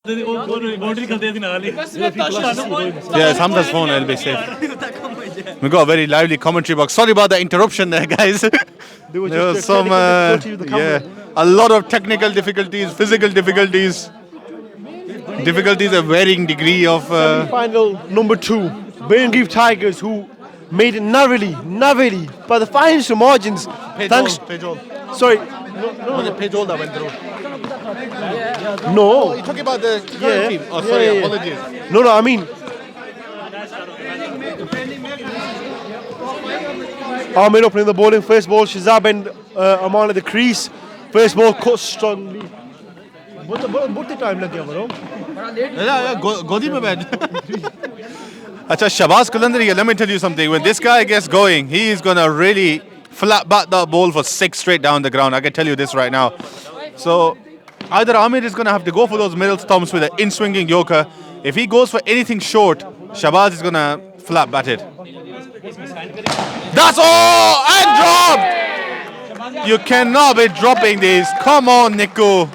Yeah, it's Hamza's phone, I'll be safe. We got a very lively commentary box. Sorry about the interruption there, guys. There was There was just some, difficulty with the camera. a lot of technical difficulties, physical difficulties, of varying degree of. Final number 2, Burngreave Tigers, who made it narrowly by the finest of margins. Thanks. Sorry. Was it Pejol that went through? No. You're talking about the Yeah. team? Oh, sorry, Yeah. apologies. No, I mean. Ahmed opening the bowling. First ball, Shazab and Aman at the crease. First ball cut strongly. What the time lagya bro? Godi mein baith. Acha, Shabaz Qalandari, let me tell you something. When this guy gets going, he is going to really flat bat that ball for 6 straight down the ground. I can tell you this right now. So, either Ahmed is going to have to go for those middle stumps with an in-swinging yorker. If he goes for anything short, Shabaz is going to flat bat it. That's all! And drop! You cannot be dropping these. Come on, Niku.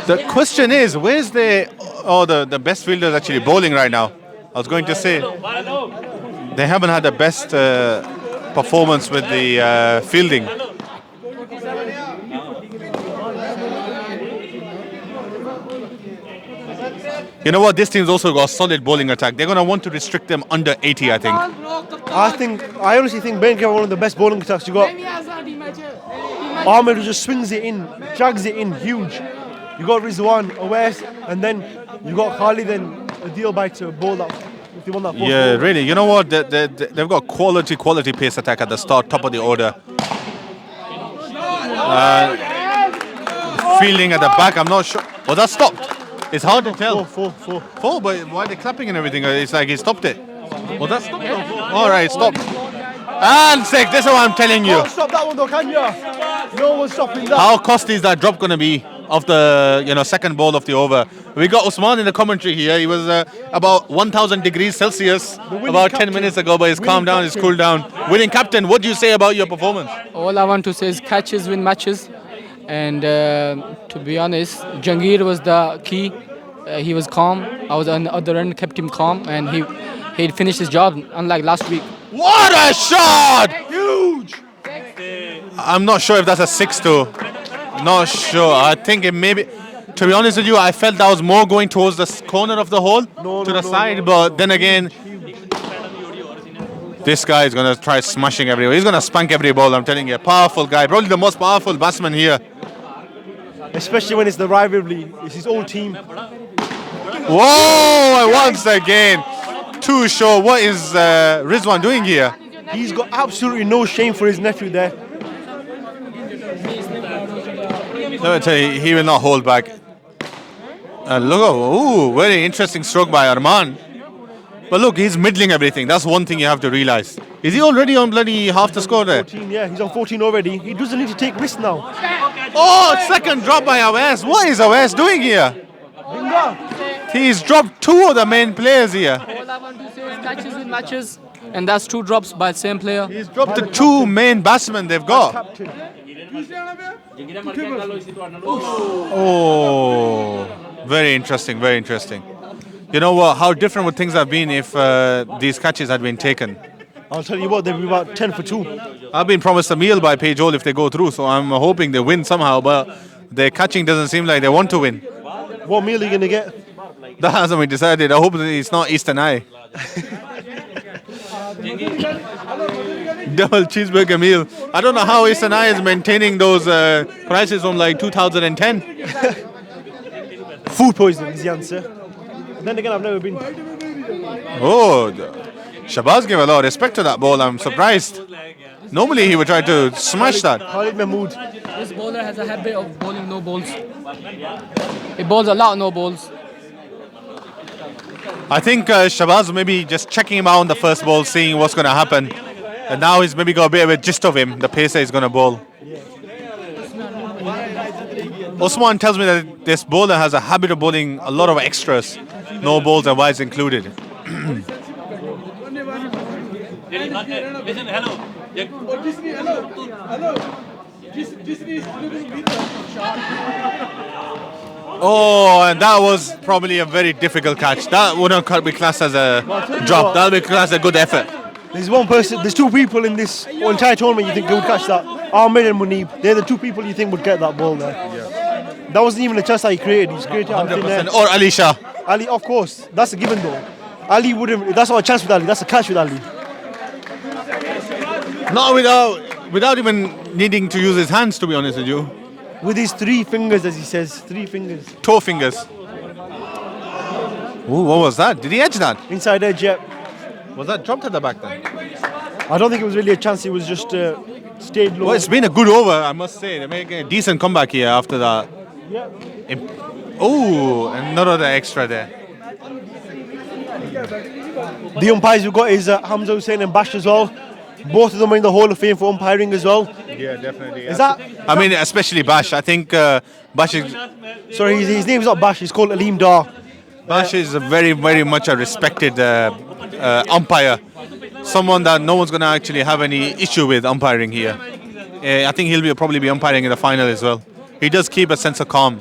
The question is, where's the best fielders actually bowling right now? I was going to say, they haven't had the best performance with the fielding. You know what? This team's also got a solid bowling attack. They're going to want to restrict them under 80, I think. I honestly think Burngreave are one of the best bowling attacks. You got Ahmed who just swings it in, drags it in, huge. You got Rizwan, Awais, and then you got Khalid and Adil by to bowl that. If they won that Yeah, really. You know what? They've got quality pace attack at the start, top of the order. Fielding at the back, I'm not sure. Was that stopped? It's hard to tell. Four. But why are they clapping and everything? It's like he stopped it. Was that stopped? All right, stopped. And 6. This is what I'm telling you. Don't stop that one though, can you? No one's stopping that. How costly is that drop going to be of the second ball of the over? We got Usman in the commentary here. He was about 1,000 degrees Celsius about 10 minutes ago, but he's calmed down, he's cooled down. Winning captain, what do you say about your performance? All I want to say is catches win matches. And to be honest, Jangir was the key. He was calm. I was on the other end, kept him calm, and he'd finished his job, unlike last week. What a shot! Huge! I'm not sure if that's a 6-2. Not sure. I think it may be. To be honest with you, I felt that was more going towards the corner of the hole, to the side. But then again, this guy is going to try smashing everywhere. He's going to spank every ball, I'm telling you. Powerful guy. Probably the most powerful batsman here. Especially when it's the rivalry. It's his old team. Whoa! Once again. Too sure. What is Rizwan doing here? He's got absolutely no shame for his nephew there. Let me tell you, he will not hold back. Look, very interesting stroke by Arman. But look, he's middling everything. That's one thing you have to realize. Is he already on bloody half the score there? 14, yeah, he's on 14 already. He doesn't need to take risks now. Oh, second drop by Awais. What is Awais doing here? He's dropped 2 of the main players here. All I want to say is catches win matches, and that's 2 drops by the same player. He's dropped the 2 main batsmen they've got. Oh, very interesting, very interesting. You know what? How different would things have been if these catches had been taken? I'll tell you what, they'll be about 10 for 2. I've been promised a meal by Pejol if they go through, so I'm hoping they win somehow, but their catching doesn't seem like they want to win. What meal are you going to get? That hasn't been decided. I hope it's not Eastern Eye. Double cheeseburger meal. I don't know how Eastern Eye is maintaining those prices from like 2010. Food poisoning is the answer. Then again, I've never been. Oh, Shabaz gave a lot of respect to that ball. I'm surprised. Normally he would try to smash that. Khalid Mahmood. This bowler has a habit of bowling no balls. He bowls a lot of no balls. I think Shabaz maybe just checking him out on the first ball, seeing what's going to happen. And now he's maybe got a bit of a gist of him, the pacer he's going to bowl. Osman tells me that this bowler has a habit of bowling a lot of extras, no balls and wides included. Hello. Oh, and that was probably a very difficult catch. That wouldn't be classed as a drop. That'll be classed as a good effort. There's one person, there's two people in this entire tournament you think would catch that. Ahmed and Munib. They're the two people you think would get that ball there. That wasn't even a chance that he created. He's created it out of thin air. 100%. Or Alisha. Ali, of course, that's a given though. Ali wouldn't. That's not a chance with Ali. That's a catch with Ali. Not without even needing to use his hands, to be honest with you. With his 3 fingers, as he says, 3 fingers. Toe fingers. Ooh, what was that? Did he edge that? Inside edge, yeah. Was that dropped at the back then? I don't think it was really a chance. It was just stayed low. Well, it's been a good over, I must say. They're making a decent comeback here after that. Yeah. Oh, another extra there. The umpires we've got is Hamza Hussain and Bash as well. Both of them are in the Hall of Fame for umpiring as well. Yeah, definitely. Is that? I mean, especially Bash. I think Bash is... Sorry, his name is not Bash. He's called Aleem Dar. Bash is a very, very much a respected umpire. Someone that no one's going to actually have any issue with umpiring here. I think he'll probably be umpiring in the final as well. He does keep a sense of calm.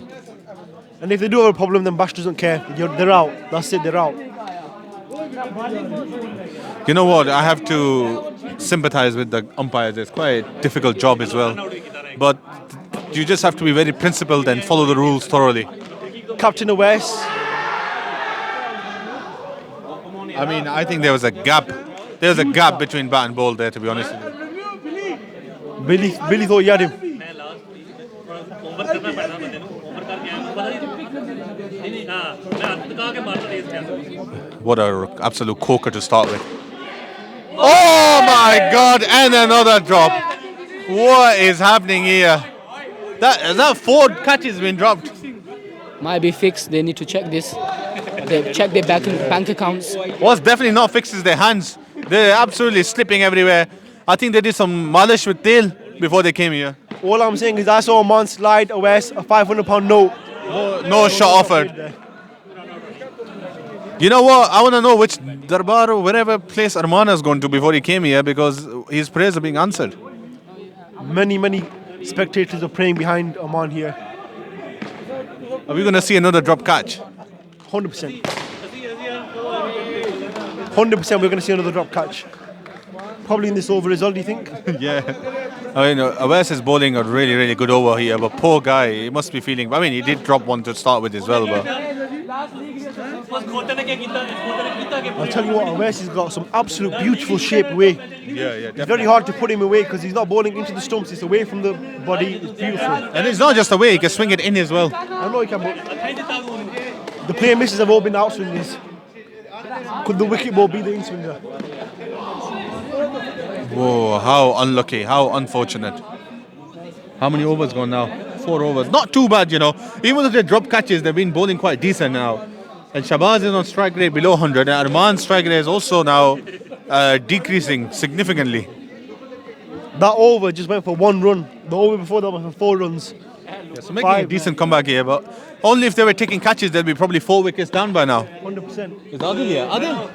And if they do have a problem, then Bash doesn't care. They're out. That's it. They're out. You know what? I have to sympathize with the umpires. It's quite a difficult job as well. But you just have to be very principled and follow the rules thoroughly. Captain Awais. I mean, I think there was a gap. There's a gap between bat and ball there, to be honest with you. Billy thought he had him. What a absolute corker to start with. Oh my God! And another drop. What is happening here? That 4 catches been dropped. Might be fixed. They need to check this. They check their bank accounts. What's definitely not fixed is their hands. They're absolutely slipping everywhere. I think they did some malish with tail before they came here. All I'm saying is I saw a man slide Awais a £500 note. No shot offered. You know what? I want to know which Darbar or wherever place Arman has gone to before he came here, because his prayers are being answered. Many spectators are praying behind Oman here. Are we going to see another drop catch? 100%. 100% we're going to see another drop catch. Probably in this over as well, do you think? Yeah. I mean, Awais is bowling a really, really good over here, but poor guy, he must be feeling... I mean, he did drop one to start with as well, but... I'll tell you what, Awais has got some absolute beautiful shape away. Yeah, It's very hard to put him away because he's not bowling into the stumps, it's away from the body, it's beautiful. And it's not just away, he can swing it in as well. I know he can, but the player misses have all been outswingers. Could the wicket ball be the in-swinger? Whoa, how unlucky, how unfortunate. How many overs gone now? 4 overs. Not too bad, you know. Even though they drop catches, they've been bowling quite decent now. And Shabazz is on strike rate below 100, and Arman's strike rate is also now decreasing significantly. That over just went for 1 run. The over before that was for 4 runs. Yeah, so making a decent comeback here, but only if they were taking catches, they'll be probably 4 wickets down by now. 100%. Is Adil here? Adil?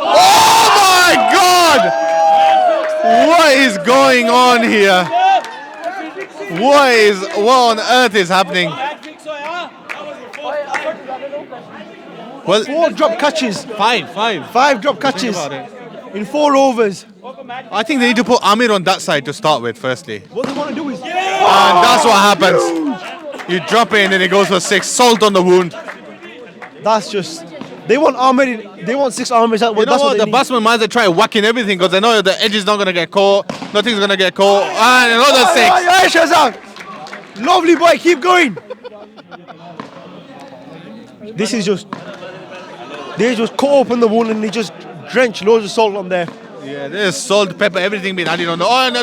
Oh my God! What is going on here? What on earth is happening? Well, 4 drop catches. 5. 5 drop catches in 4 overs. I think they need to put Amir on that side to start with, firstly. What they want to do is... And that's what happens. You drop it in and it goes for 6. Salt on the wound. That's just... They want Ahmed, they want 6 Ahmeds. You know what? The batsman might as well try whacking everything because they know the edge is not going to get caught. Nothing's going to get caught. And another 6. Shazam! Lovely boy, keep going. This is just... They just cut open the wound and they just drench loads of salt on there. Yeah, there's salt, pepper, everything being added on the... Oh, no.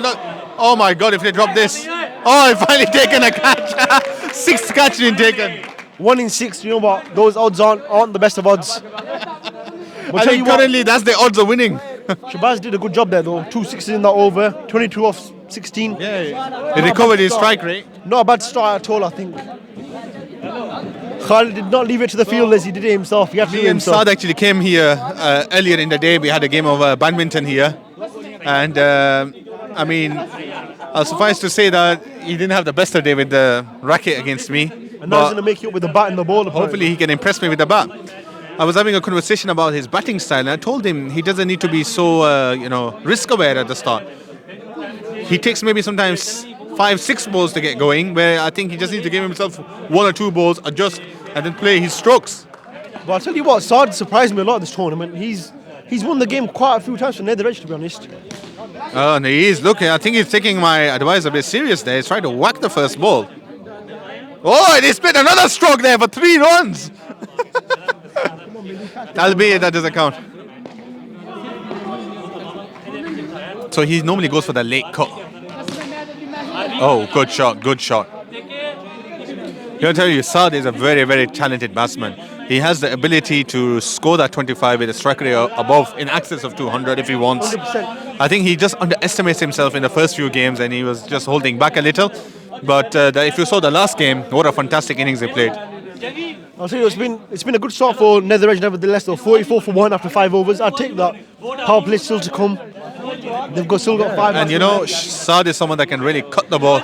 Oh my God, if they drop this. Oh, he finally taken a catch. 6th catch being taken. 1 in 6, you know what? Those odds aren't the best of odds. I think currently that's the odds of winning. Shabazz did a good job there though. 2 6s in that over, 22 off 16. Yeah, he recovered his strike rate. Not a bad start at all, I think. Khalid did not leave it to the fielders, he did it himself. He had to do it himself. Saad actually came here earlier in the day. We had a game of badminton here. And I mean, I'll suffice to say that he didn't have the best of day with the racket against me. And now he's going to make it up with the bat and the ball. Hopefully he can impress me with the bat. I was having a conversation about his batting style, and I told him he doesn't need to be so, risk aware at the start. He takes maybe sometimes 5-6 balls to get going, where I think he just needs to give himself 1 or 2 balls, adjust, and then play his strokes. But I'll tell you what, Saad surprised me a lot this tournament. He's won the game quite a few times for Netheredge, to be honest. And he is looking. I think he's taking my advice a bit serious there. He's trying to whack the first ball. Oh, and he split another stroke there for 3 runs. Albeit that doesn't count. So he normally goes for the late cut. Oh, good shot, good shot. I'll tell you, Saad is a very, very talented batsman. He has the ability to score that 25 with a strike rate above, in excess of 200 if he wants. 100%. I think he just underestimates himself in the first few games and he was just holding back a little. But if you saw the last game, what a fantastic innings he played. I'll tell you, it's been a good start for Netheredge nevertheless, though. 44 for 1 after 5 overs. I'll take that. Power play still to come. They've still got 5. And you know, Saad is someone that can really cut the ball.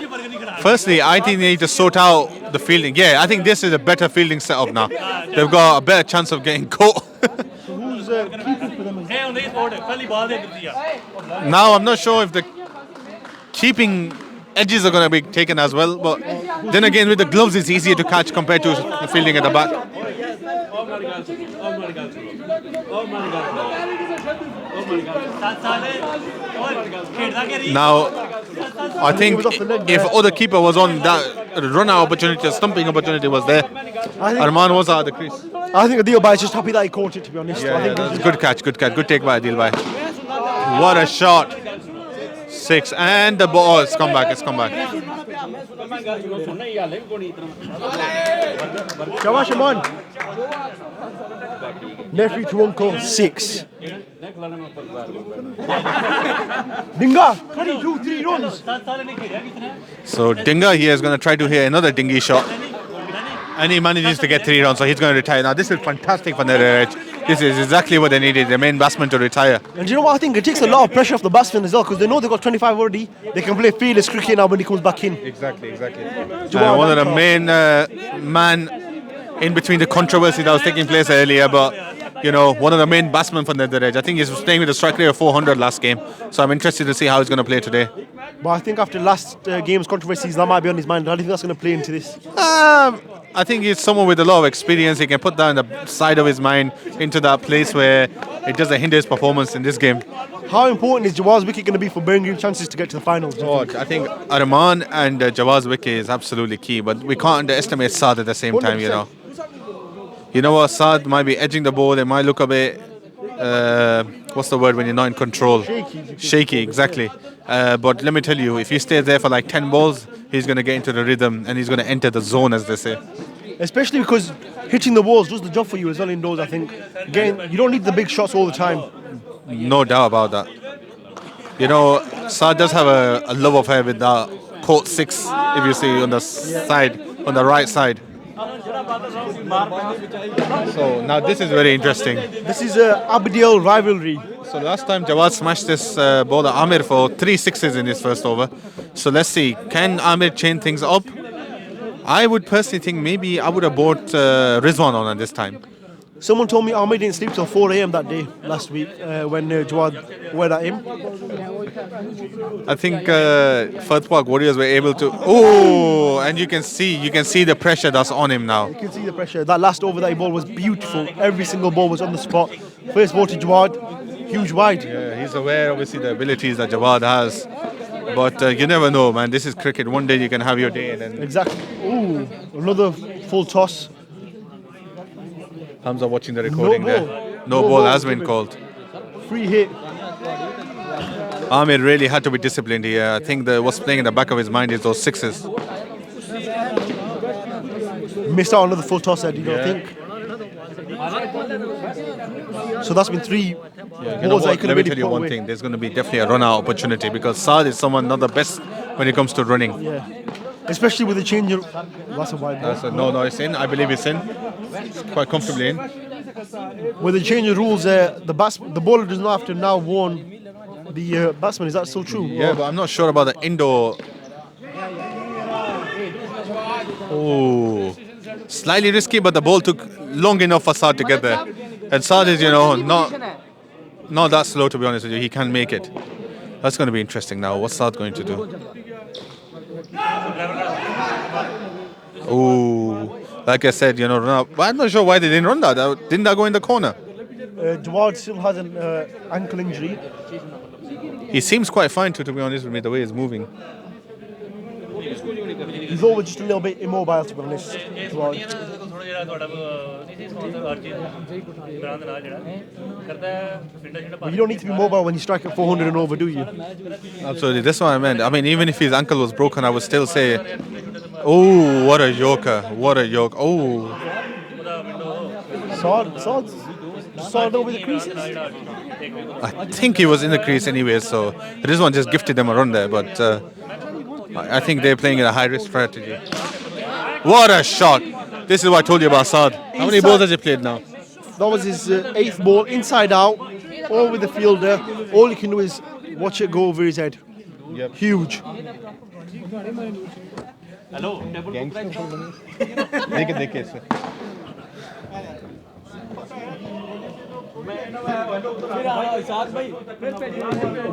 Firstly, I think they need to sort out the fielding. Yeah, I think this is a better fielding setup now. They've got a better chance of getting caught. So who's keeping for them? Now, I'm not sure if the keeping edges are going to be taken as well. But then again, with the gloves, it's easier to catch compared to the fielding at the back. Now, I think if other keeper was on, that run-out opportunity, a stumping opportunity was there. Arman was out of the crease. I think Adil Bhai is just happy that he caught it, to be honest. Yeah, I think that's good catch, good take by Adil Bhai. What a shot. 6 and the ball. It's come back. Shabash Aman. Netheredge to Uncle 6. Dinga, 22-3 runs. So Dinga here is going to try to hit another dingy shot. And he manages to get 3 runs, so he's going to retire. Now this is fantastic for Netheredge. This is exactly what they needed, the main batsman to retire. And you know what, I think it takes a lot of pressure off the batsmen as well, because they know they've got 25 already. They can play fearless cricket now when he comes back in. Exactly. One of the main man in between the controversy that was taking place earlier, but one of the main batsmen for Netheredge. I think he's playing with a strike rate of 400 last game, so I'm interested to see how he's going to play today. But I think after last game's controversies, that might be on his mind. I don't think that's going to play into this. I think he's someone with a lot of experience. He can put that in the side of his mind into that place where it doesn't hinder his performance in this game. How important is Jawad's wicket going to be for Burngreave chances to get to the finals? I think Arman and Jawad's wicket is absolutely key, but we can't underestimate Saad at the same time, 100%. You know what, Saad might be edging the ball, it might look a bit, what's the word when you're not in control? Shaky, exactly. But let me tell you, if he stays there for like 10 balls, he's going to get into the rhythm and he's going to enter the zone, as they say. Especially because hitting the walls does the job for you as well indoors, I think. Again, you don't need the big shots all the time. No doubt about that. Saad does have a love affair with that court 6, if you see on the side, on the right side. So now this is very interesting. This is a Abdiel rivalry. So last time Jawad smashed this bowler Amir for 3 sixes in his first over. So let's see, can Amir chain things up? I would personally think maybe I would have bought Rizwan on at this time. Someone told me Amir didn't sleep till 4 a.m. that day last week when Jawad went at him. I think Firth Park Warriors were able to. Oh, and you can see the pressure that's on him now. You can see the pressure. That last over that he bowled was beautiful. Every single ball was on the spot. First ball to Jawad, huge wide. Yeah, he's aware, obviously, the abilities that Jawad has. But you never know, man. This is cricket. One day you can have your day. And then exactly. Ooh, another full toss. Hamza watching the recording there. No ball has been called. Free hit. Amir really had to be disciplined here. I think what's playing in the back of his mind is those sixes. Missed out another full toss there, do you not think? So that's been 3 balls that he could Let have me really tell you put one away. thing. There's going to be definitely a run-out opportunity because Saad is someone not the best when it comes to running. Yeah. Especially with the change of... That's a wide ball. No, it's in. I believe it's in. It's quite comfortably in. With the change of rules, the bowler does not have to now warn the batsman. Is that still true? Yeah, but I'm not sure about the indoor. Oh, slightly risky, but the ball took long enough for Saad to get there. And Saad is, not that slow, to be honest with you. He can make it. That's going to be interesting now. What's Saad going to do? Oh, like I said, run up. But I'm not sure why they didn't run that. Didn't that go in the corner? Jawad still has an ankle injury. He seems quite fine, to be honest with me, the way he's moving. He's always just a little bit immobile, to be honest. Jawad. But you don't need to be mobile when you strike at 400 and over, do you? Absolutely, that's what I meant. I mean, even if his ankle was broken, I would still say, oh, what a yoker, what a yoke. Oh. Saad over the creases? I think he was in the crease anyway, so this one just gifted them a run there, but I think they're playing in a high-risk strategy. What a shot! This is what I told you about Saad. How many balls has he played now? That was his 8th ball, inside out, all with the fielder. All you can do is watch it go over his head. Yep. Huge. Hello.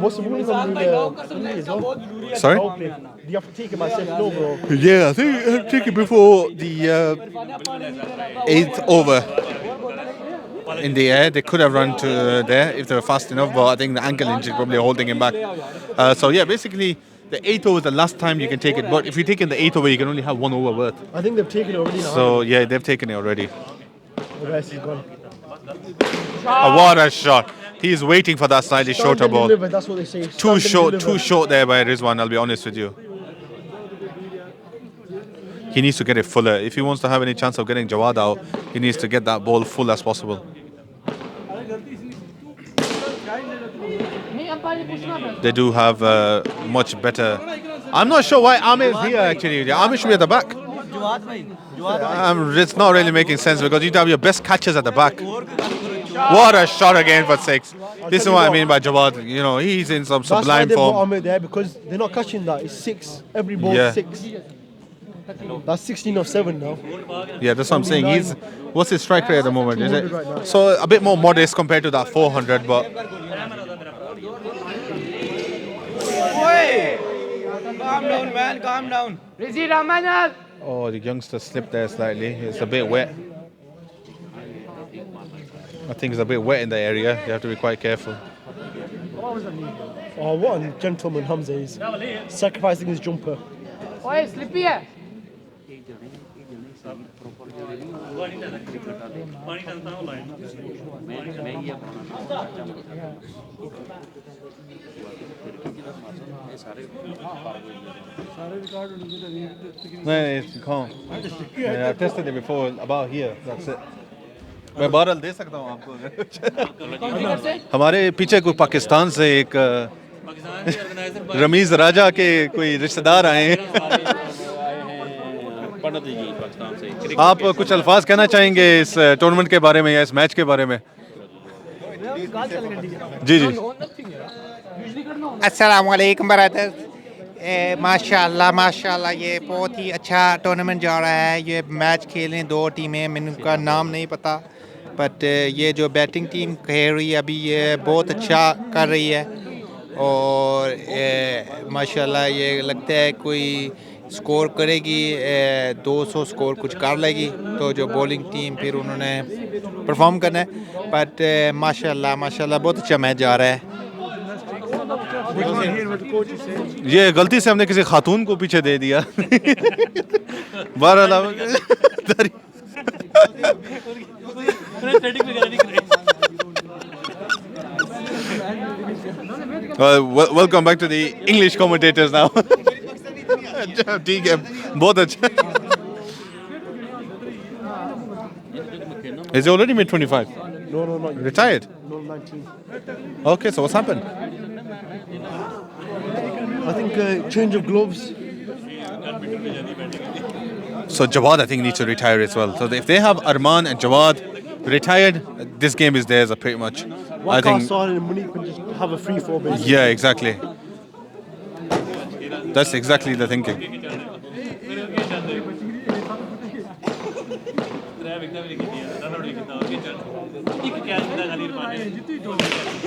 What's the rules on the Sorry? do you have to take it by second over? Or? Yeah, I think I take it before the 8th over. In the air, they could have run to there if they were fast enough, but I think the ankle injury probably holding him back. So yeah, basically the 8th over is the last time you can take it, but if you take in the 8th over, you can only have 1 over worth. I think they've taken it already now. So yeah, they've taken it already. The rest is gone. Oh, what a shot! He's waiting for that slightly Stand shorter and ball. deliver, that's what they say. Stand Too and short deliver. there by Rizwan, I'll be honest with you. He needs to get it fuller. If he wants to have any chance of getting Jawad out, he needs to get that ball full as possible. They do have much better. I'm not sure why Amir is here actually. Amir should be at the back. It's not really making sense because you have your best catchers at the back. What a shot again for 6. This is what I mean by Jawad. He's in some That's why sublime they've got form. Ahmed there, because they're not catching that. It's 6. Every ball Yeah. 6. That's 16 of 7 now. Yeah, that's what I'm saying. What's his strike rate at the moment? Is 200 right now. it so a bit more modest compared to that 400? But Calm down, man. Calm down. oh, the youngster slipped there slightly. It's a bit wet. I think it's a bit wet in the area. You have to be quite careful. Oh, what a gentleman Hamza is. Sacrificing his jumper. No, you can't. Yeah, I've tested it before about here. That's it. मैं बहरहाल दे सकता हूँ आपको हमारे पीछे कोई पाकिस्तान से एक रमीज राजा के कोई रिश्तेदार आए हैं आप कुछ अल्फाज कहना चाहेंगे इस टूर्नामेंट के बारे में या इस मैच के बारे में जी जी अस्सलाम वालेकुम ब्रदर माशाल्लाह माशाल्लाह ये बहुत ही अच्छा टूर्नामेंट जा रहा है ये मैच खेलें 2 टीमें मैंने उनका नाम नहीं पता बट ये जो बैटिंग टीम खेल रही है अभी ये बहुत अच्छा कर रही है और माशाल्लाह ये लगता है कोई स्कोर करेगी 200 स्कोर कुछ कर लेगी तो जो बॉलिंग टीम फिर उन्होंने परफॉर्म करना है बट माशाल्लाह माशाल्लाह बहुत अच्छा मैच जा रहा है ये गलती से हमने किसी खातून को पीछे दे दिया welcome back to the English commentators now. ठीक है बहुत अच्छा Is he already mid 25? No, not yet. Retired? No, 19. Okay, so what's happened? I think change of gloves. So Jawad, I think, needs to retire as well. So if they have Arman and Jawad retired, this game is theirs pretty much. I Waka, think. Son and Munib can just have a free for basically. Yeah, exactly. That's exactly the thinking.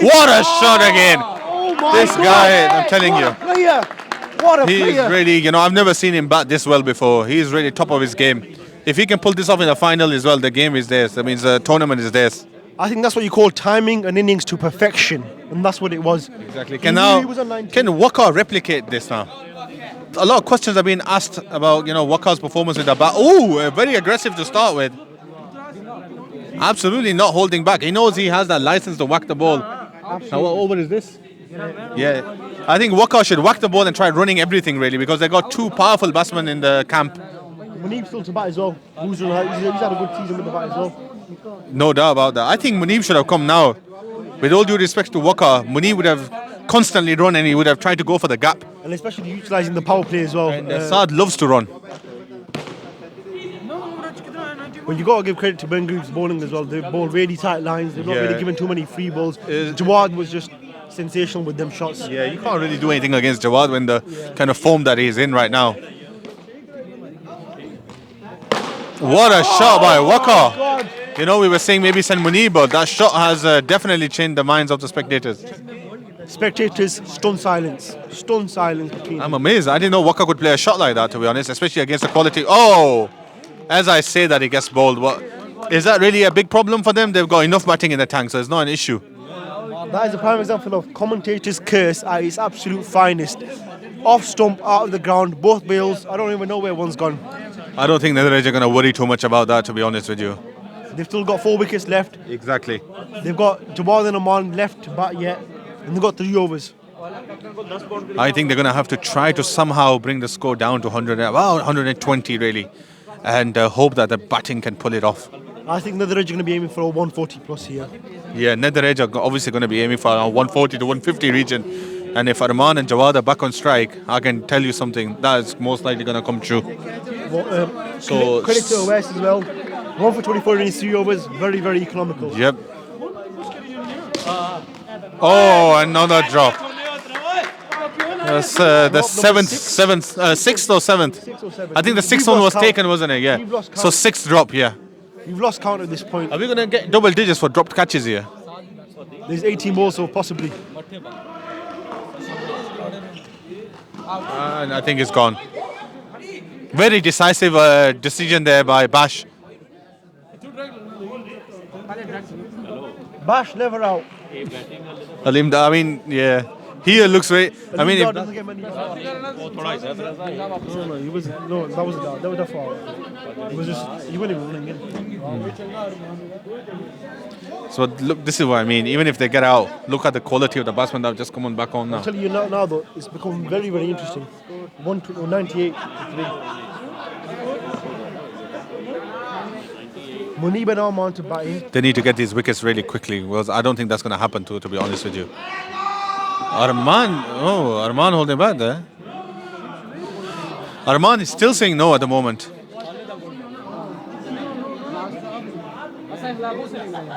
What a shot again! Oh my This God. guy, I'm telling What you. a player! What a He's player! really, I've never seen him bat this well before. He's really top of his game. If he can pull this off in the final as well, the game is theirs. That means the tournament is theirs. I think that's what you call timing an innings to perfection, and that's what it was. Exactly. He Can knew now, he was on 19. can Waka replicate this now? A lot of questions are being asked about, Waka's performance with the bat. Oh, very aggressive to start with. Absolutely not holding back. He knows he has that license to whack the ball. Now, what over is this? Yeah. I think Waka should whack the ball and try running everything, really, because they got two powerful batsmen in the camp. Munib still to bat as well. He's had a good season with the bat as well. No doubt about that. I think Munib should have come now. With all due respect to Waka, Munib would have constantly run and he would have tried to go for the gap. And especially utilising the power play as well. Saad loves to run. But you got to give credit to Burngreave's bowling as well. They bowled really tight lines. They've not Yeah. really given too many free balls. Jawad was just sensational with them shots. Yeah, you can't really do anything against Jawad when the kind of form that he's in right now. What a shot by Waka. God. We were saying maybe send Munib, but that shot has definitely changed the minds of the spectators. Spectators, stunned silence. Stunned silence between I'm them. amazed. I didn't know Waka could play a shot like that, to be honest, especially against the quality. Oh, as I say that, he gets bowled. What is that really a big problem for them? They've got enough batting in the tank, so it's not an issue. That is a prime example of commentators' curse at its absolute finest. Off stump, out of the ground, both bails. I don't even know where one's gone. I don't think Netheredge are going to worry too much about that, to be honest with you. They've still got 4 wickets left. Exactly. They've got Jawad and Aman left to bat yet. And they've got 3 overs. I think they're going to have to try to somehow bring the score down to 120 really, and hope that the batting can pull it off. I think Netheredge are going to be aiming for a 140 plus here. Yeah, Netheredge are obviously going to be aiming for a 140 to 150 region, and if Arman and Jawad are back on strike, I can tell you something, that is most likely going to come true. Well, So- credit to West as well. 1 for 24 in his 3 overs. Very, very economical. Yep. Oh, another drop. That's the sixth or seventh. 6 or 7. I think the sixth We've one was lost count. taken, wasn't it? Yeah. We've lost So count. sixth drop, yeah. We've lost count at this point. Are we going to get double digits for dropped catches here? There's 18 balls, so possibly. And I think it's gone. Very decisive decision there by Bash. Bash never out. Alim, I mean, yeah. Here looks very. I mean, Lingard if, doesn't get many. No, he was no. That was that was that far. It was just he wasn't even running in. so look, this is what I mean. Even if they get out, look at the quality of the batsmen that have just come on back on now. I'm telling you now though, it's become very, very interesting. 198 to 3. Munib and Arman to bat in. They need to get these wickets really quickly. Because I don't think that's going to happen to be honest with you. Arman holding back there. Arman is still saying no at the moment.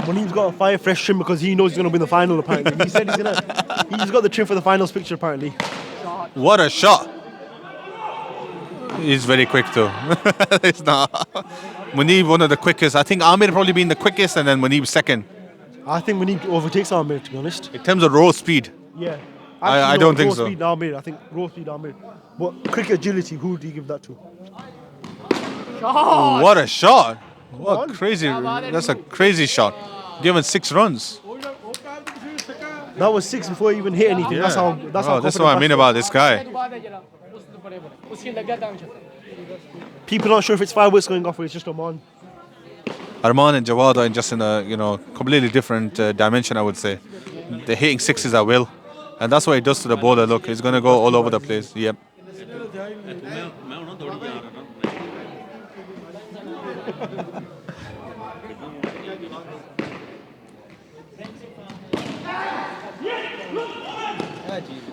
Munib's got a fire fresh trim because he knows he's going to win the final apparently. He said he's got the trim for the finals picture apparently. What a shot. He's very quick too. It's not. Munib, one of the quickest. I think Amir probably been the quickest and then Munib second. I think Munib overtakes Amir to be honest. In terms of raw speed. Yeah. I Actually, don't no, think raw so. Speed Amir. I think raw speed Amir. But cricket agility, who do you give that to? What a shot. What on. crazy. That's a crazy shot. Given 6 runs. That was 6 before he even hit anything. That's how. That's how. That's what I mean about this guy. People aren't sure if it's fireworks going off or it's just Oman. Arman and Jawad are just in a completely different dimension, I would say. They're hitting sixes at will, and that's what he does to the bowler. Look, he's going to go all over the place. Yep.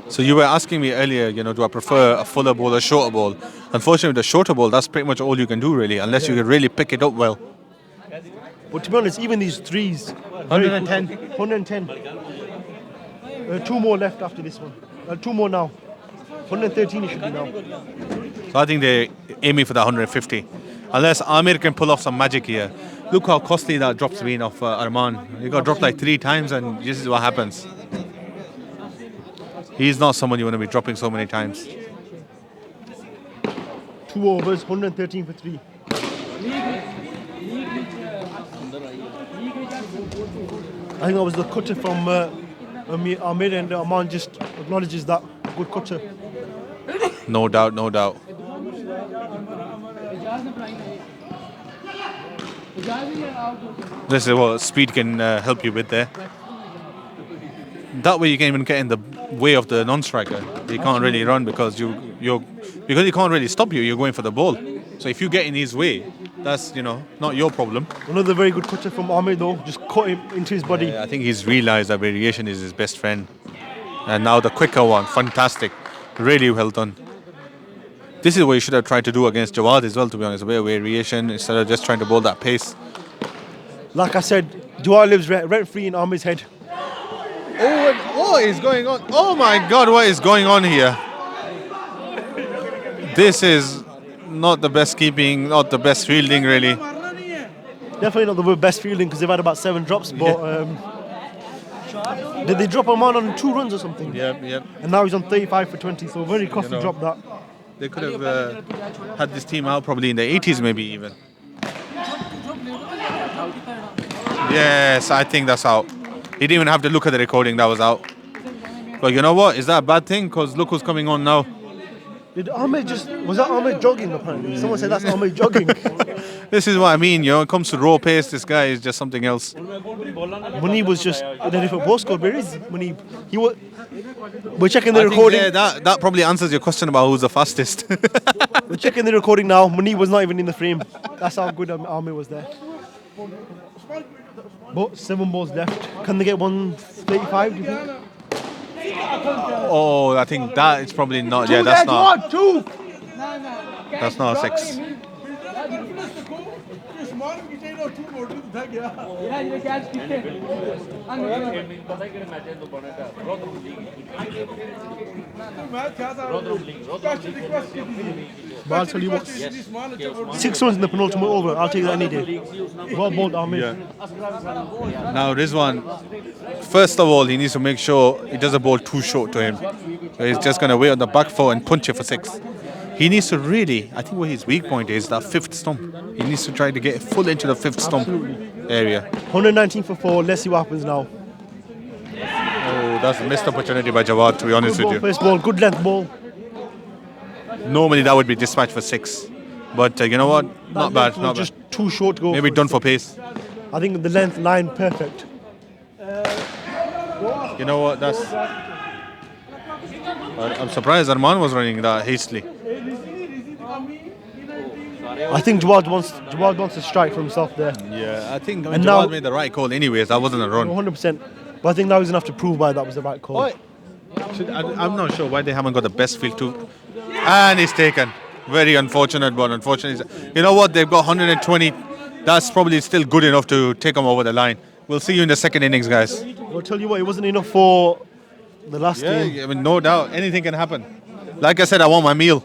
So you were asking me earlier, do I prefer a fuller ball or shorter ball? Unfortunately, the shorter ball, that's pretty much all you can do really, unless you can really pick it up well. But to be honest, even these threes. 110. 110. Two more left after this one. Two more now. 113 it should be now. So I think they're aiming for the 150. Unless Amir can pull off some magic here. Look how costly that drop's been off Arman. He got dropped like 3 times and this is what happens. He's not someone you want to be dropping so many times. 2 overs, 113 for 3. I think that was the cutter from Amir, and Arman just acknowledges that. Good cutter. No doubt, no doubt. This is what speed can help you with there. That way you can even get in the way of the non-striker. He can't really run because because he can't really stop you. You're going for the ball. So if you get in his way, that's not your problem. Another very good cutter from Amir though. Just cut him into his body. I think he's realised that variation is his best friend. And now the quicker one, fantastic, really well done. This is what you should have tried to do against Jawad as well, to be honest. A bit of variation instead of just trying to bowl that pace. Like I said, Jawad lives rent-free in Amir's head. Oh, what is going on? Oh my God, what is going on here? This is not the best keeping, not the best fielding, really. Definitely not the best fielding because they've had about 7 drops. But did they drop him on 2 runs or something? Yep. And now he's on 35 for 20, so very costly drop that. They could have had this team out probably in the 80s, maybe even. Yes, I think that's out. He didn't even have to look at the recording, that was out. But you know what? Is that a bad thing? Because look who's coming on now. Was that Ahmed jogging apparently? Someone said that's Ahmed jogging. This is what I mean, when it comes to raw pace, this guy is just something else. Munib was just in a different postcode. Where is Munib? We're checking the recording. That probably answers your question about who's the fastest. We're checking the recording now. Munib was not even in the frame. That's how good Ahmed was there. But 7 balls left. Can they get 135, do you think? Oh, I think that is probably not. Yeah, that's not. That's not a 6. But I'll tell you what, 6 runs in the penultimate over. I'll take that any day. Well bowled, Ahmed. Yeah. Now Rizwan, first of all, he needs to make sure he doesn't bowl too short to him. So he's just going to wait on the back foot and punch it for 6. He needs to really, I think what his weak point is, that 5th stump. He needs to try to get full into the 5th stump area. 119 for 4. Let's see what happens now. Oh, that's a missed opportunity by Jawad, to be honest Good with ball, you. first ball, good length ball. Normally that would be dispatched for 6. But you know what? Not bad. Not Just bad. too short to go. Maybe done for pace. I think the length line perfect. You know what? I'm surprised Arman was running that hastily. I think Jawad wants to strike for himself there. Yeah, I think And Jawad now- made the right call anyways. That wasn't a run. 100%. But I think now he's going to have to prove why that was the right call. I'm not sure why they haven't got the best field too. And it's taken. Very unfortunate, but unfortunately. You know what? They've got 120. That's probably still good enough to take them over the line. We'll see you in the second innings, guys. I'll tell you what, it wasn't enough for the last game. I mean, no doubt. Anything can happen. Like I said, I want my meal.